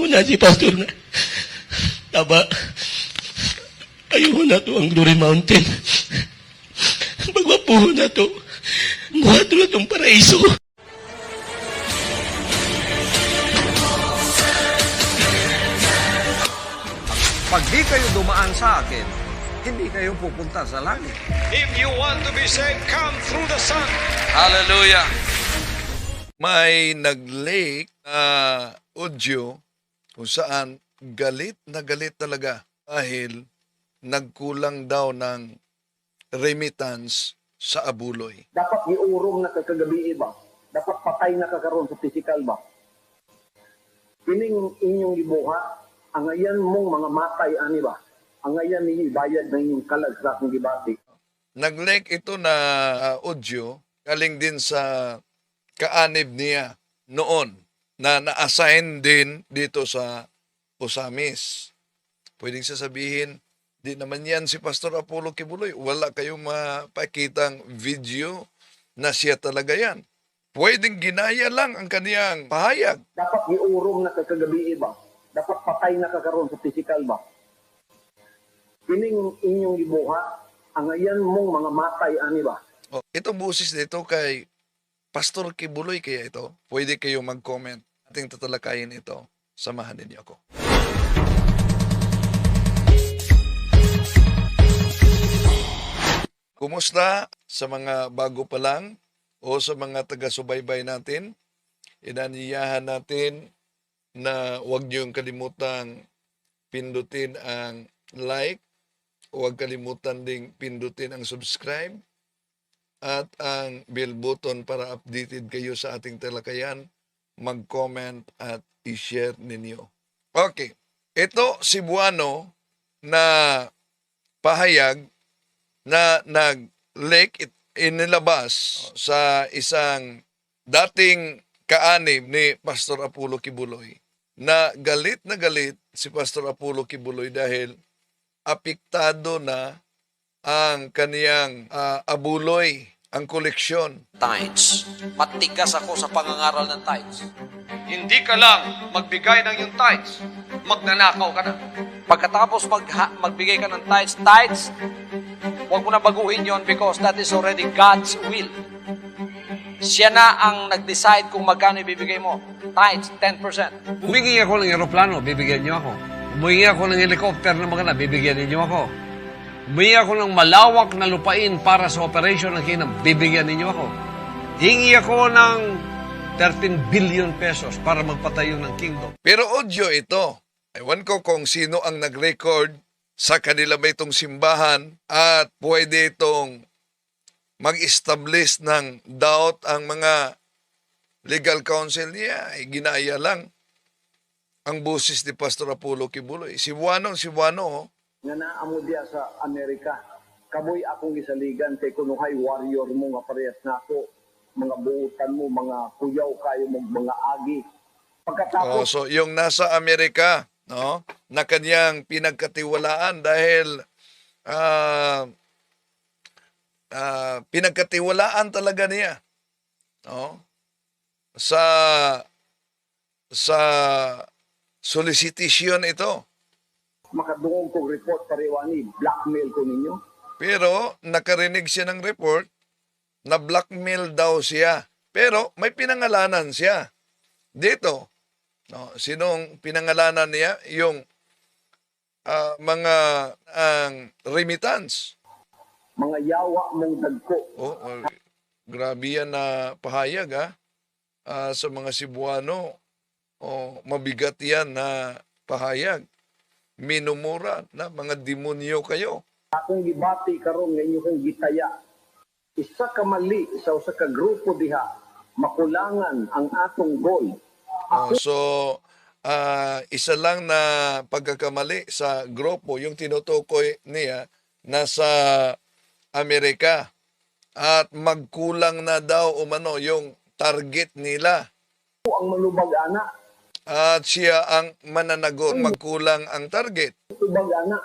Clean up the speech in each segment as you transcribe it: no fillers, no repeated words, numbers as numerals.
Una si Pastor na, taba, ayuho na to ang Glory Mountain. Pagwapuho na to, buhat na itong paraiso. Pag di kayo dumaan sa akin, hindi kayo pupunta sa langit. If you want to be saved, come through the sun. Hallelujah! May nag-leak na audio kung saan galit na galit talaga dahil nagkulang daw ng remittance sa Abuloy. Dapat giurong na kagabi ba? Dapat patay na kakaroon sa physical ba? Kining inyong gibuha, ang ayan mong mga matay ani ba? Ang ayan ninyo bayad na inyong kalagsak ng gibati. Nag-leak ito na audio galing din sa kaanib niya noon na na-assign din dito sa Osamis. Pwedeng sasabihin, di naman yan si Pastor Apollo Kibuloy. Wala kayong mapakitang video na siya talaga yan. Pwedeng ginaya lang ang kaniyang pahayag. Dapat giurong na kagabi ba? Dapat patay na kakaroon sa physical ba? Kining inyong gibuha, ang ayan mong mga matay ani ba? Itong busis nito kay Pastor Kibuloy kaya ito. Pwede kayo mag-comment. Ating tatalakayin ito. Samahan ninyo ako. Kumusta sa mga bago pa lang o sa mga taga-subaybay natin? Inaniyahan natin na huwag niyong kalimutang pindutin ang like, huwag kalimutan ding pindutin ang subscribe at ang bell button para updated kayo sa ating talakayan, mag-comment at i-share ninyo. Okay, ito Cebuano na pahayag na nag-leak inilabas sa isang dating kaanib ni Pastor Apollo Kibuloy na galit si Pastor Apollo Kibuloy dahil apektado na ang kaniyang abuloy, ang koleksyon. Tithes. Matigas ako sa pangangaral ng tithes. Hindi ka lang magbigay ng yung tithes, magnanakaw ka na. Pagkatapos magbigay ka ng tithes, huwag mo na baguhin yon because that is already God's will. Siya na ang nag-decide kung magkano ibibigay mo. Tithes, 10%. Humingi ako ng eroplano, bibigyan niyo ako. Humingi ako ng helicopter na maganda, bibigyan niyo ako. Humingi ako ng malawak na lupain para sa operation ng Kingdom, bibigyan niyo ako. Hingi ako ng 13 billion pesos para magpatayo ng Kingdom. Pero audio ito. Ewan ko kung sino ang nag-record sa kanila ba itong simbahan at pwede itong mag-establish ng doubt ang mga legal counsel niya. Ay, ginaya lang ang busis ni Pastor Apollo Kibuloy. Cebuano, oh. Nga naamo diya sa Amerika. Kamoy akong isaligan kay kunuhay warrior mo nga parehas nako. Mga buutan mo, mga kuyaw kayo mo, mga agi. Pagkatapos So yung nasa Amerika, no, na kanyang pinagkatiwalaan dahil pinagkatiwalaan talaga niya, no, sa solicitation ito. makadungog kong report pariwani, blackmail ko ninyo. Pero nakarinig siya ng report na blackmail daw siya. Pero may pinangalanan siya dito. No, sinong pinangalanan niya? Yung mga remittance. Mga yawa mong dagko. Grabe yan na pahayag sa mga Cebuano. Mabigat yan na pahayag. Minumura na mga demonyo kayo. Akong gibati karon nga inyong gitaya. Isa ka mali sa usa ka grupo diha, makulangan ang atong goal. Isa lang na pagkakamali sa grupo, yung tinutukoy niya nasa Amerika. At magkulang na daw umano yung target nila. Ako ang malubag ana, At siya ang mananagot, magkulang ang target. lubag ana.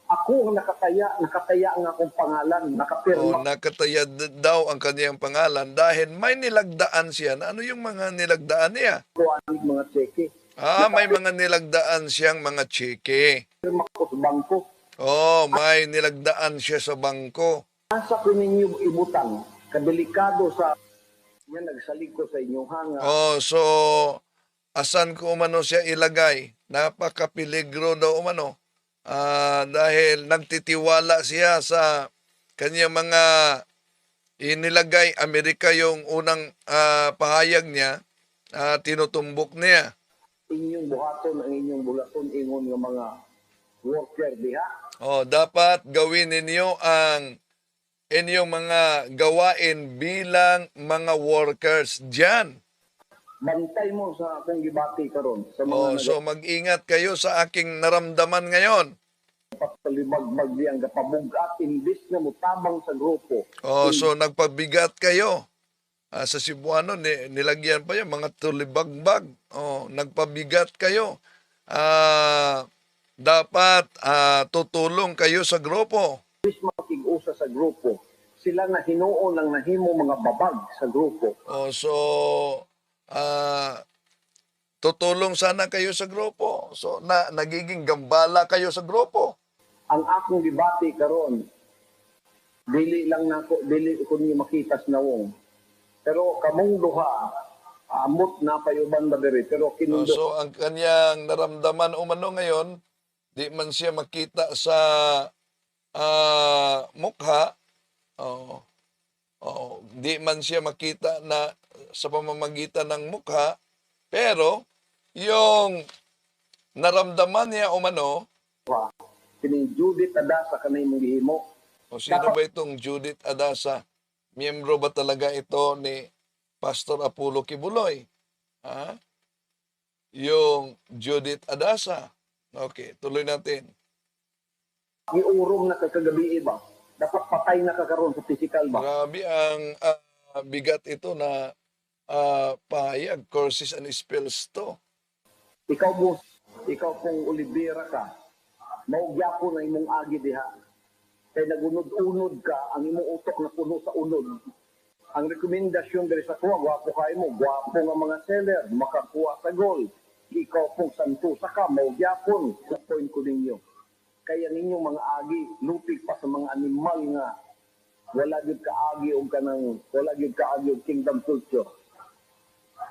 Ako ang nakataya ang akong pangalan, nakapirma. Nakataya daw ang kaniyang pangalan dahil may nilagdaan siya. Na ano yung mga nilagdaan niya? Ko ang mga cheque. May mga nilagdaan siyang mga cheque. Pirma ko sa bangko. May nilagdaan siya sa bangko. Asa ko ninyo ibutang, kadelikado sa yan nagsalig ko sa inyo hanga. So asan ko umano siya ilagay? Napakapiligro daw umano. Dahil nagtitiwala siya sa kanyang mga inilagay. Amerika yung unang pahayag niya, tinutumbok niya. Inyong buhaton, ang inyong bulaton, ingon ng mga worker diha. Dapat gawin ninyo ang inyong mga gawain bilang mga workers diyan. Bantay mo sa akong gibati karon sa mga So mag-ingat kayo sa aking naramdaman ngayon. nagpapalibag diyang gapabugat imbis na mutabang sa grupo. So nagpabigat kayo. Sa Cebuano, nilagyan pa yan, mga tulibagbag. Nagpabigat kayo. Dapat tutulong kayo sa grupo. Imbis makig-usa sa grupo, sila na hinuon ang nahimo mga babag sa grupo. Tutulong sana kayo sa grupo. So, nagiging gambala kayo sa grupo. Ang akong gibati karon dili ko niyo makitas na wong. Pero kamong duha amot na payuban ba diri pero kinundo So, ang kanyang naramdaman umano ngayon, di man siya makita sa mukha, di man siya makita na sa pamamagitan ng mukha, pero yung naramdaman niya umano, kining Judith Adasa kanay mong gihimo. sino ba itong Judith Adasa? Miyembro ba talaga ito ni Pastor Apollo Kibuloy? Yung Judith Adasa. Okay, tuloy natin. Giurong na kagabi ba? Dapat patay na ka karon sa physical ba? Grabe ang bigat ito na pahayag, courses and spells to. Ikaw pong Olivera ka. Maugyapon na imong agi diha. Kay nagunod-unod ka, ang imong utok na puno sa unod. Ang rekomendasyon diri sa kuha, gwapo kayo mo, gwapo nga mga seller, makakuha sa goal. Ikaw pong santusa ka, maugyapon, sa point ko ninyo. Kaya ninyong mga agi, lupig pa sa mga animal nga, wala gyud kaagi og kingdom culture.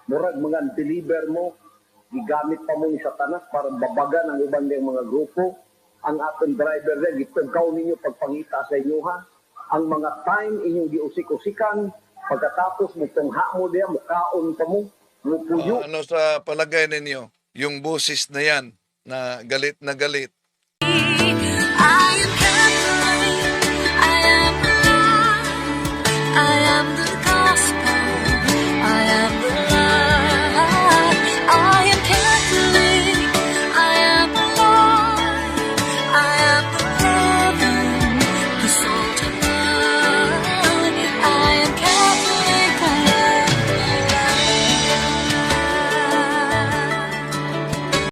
Murag mga deliver mo, gigamit pa mo ni Satanas para babagan ang ubang mga grupo. Ang atong driver rin, gitugaw ninyo pagpangita sa inyo ha. Ang mga time inyong giusik-usikan, pagkatapos mo tungha mo diya, mukaon pa mo, mupuyo. Ano sa palagay ninyo? Yung boses na yan, na galit na galit. I